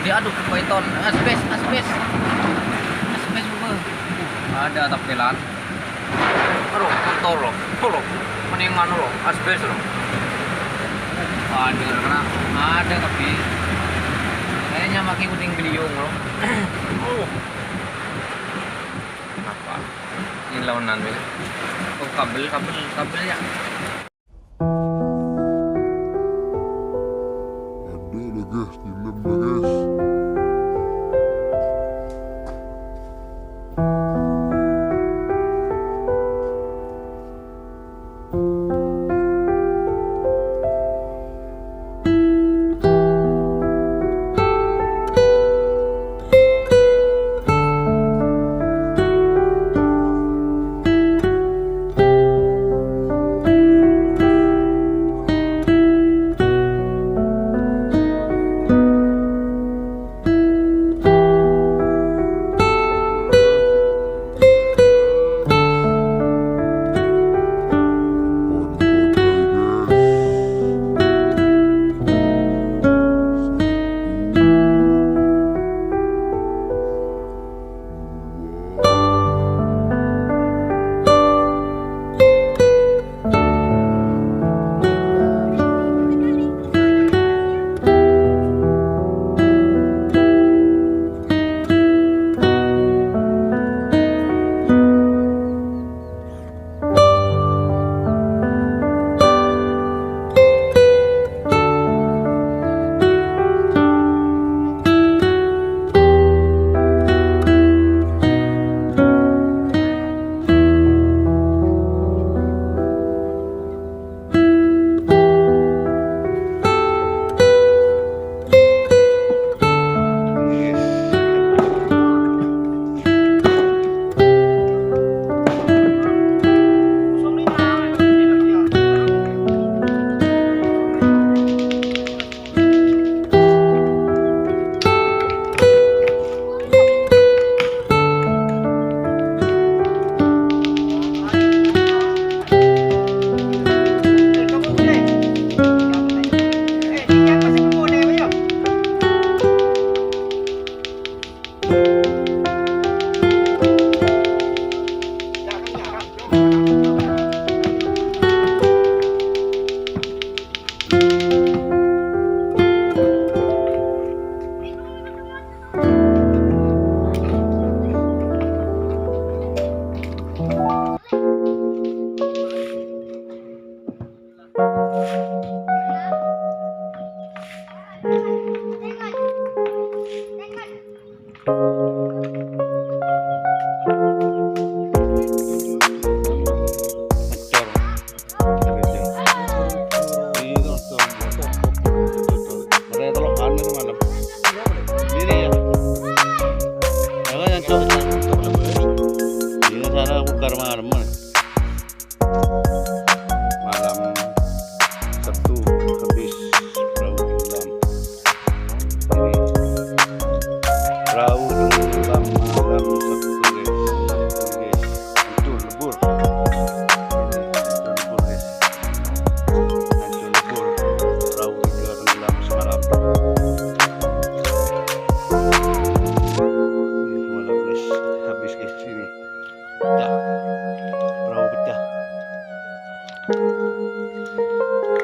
diaduk ke python. Asbes juga. Ada tapelan. Aduh, kotor loh. Tolong. Mendingan loh, asbes loh. Ada tapi kayaknya pakai kuning beliung loh. Apa? Ini lawanan ya. Oh, kabelnya. Ada guys, film guys.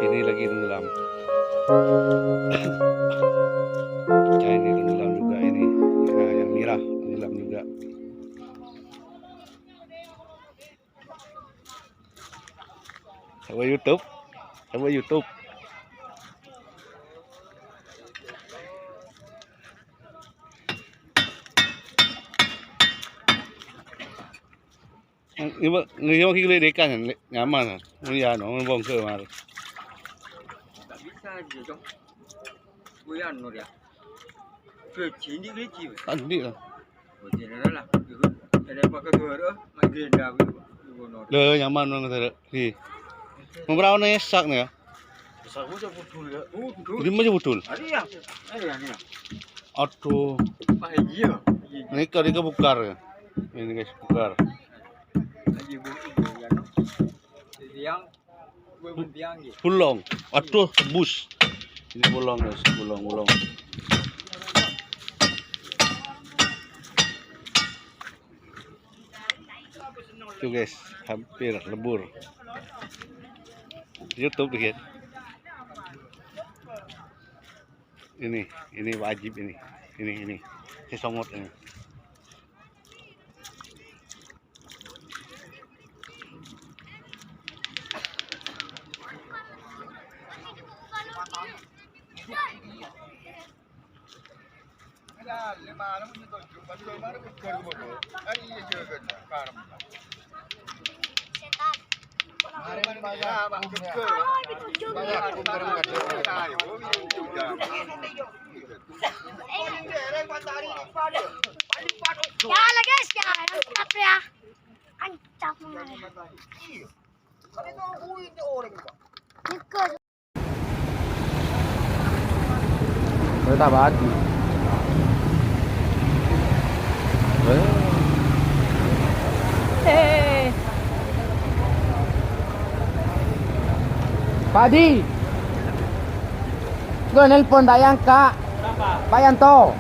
Ini lagi tenggelam. Ini tenggelam juga ini. Nah, yang merah tenggelam juga. Coba YouTube. Coba YouTube. Người khi lên đấy càng nhắm mà bây giờ nó vòng cơ mà Tak bisa je dong. Goyan no dia. Kecil ni kecil. ăn đi rồi Oh, dia dah lah. Ada pakai dua dah. Mai genda begitu. lời nyaman nó thật thì mau berapa nih sak nih ya Besar pun betul ya. Oh, betul. ini mah betul Ada ya. Ada ya ni. aduh Bahagia. ini kali ke bukar ya ini guys bukar Lagi bu ya no. Yang biang je. pulong aduh tebus ini pulong guys pulong itu guys, hampir lebur. YouTube bikin. Ini wajib ini. Si songot ini. Jangan guys, jangan tapi ya. Ancap mengalir. Nikah. Berita baju. Padi. Gue nelpon Dayang Kak. Pak Yanto.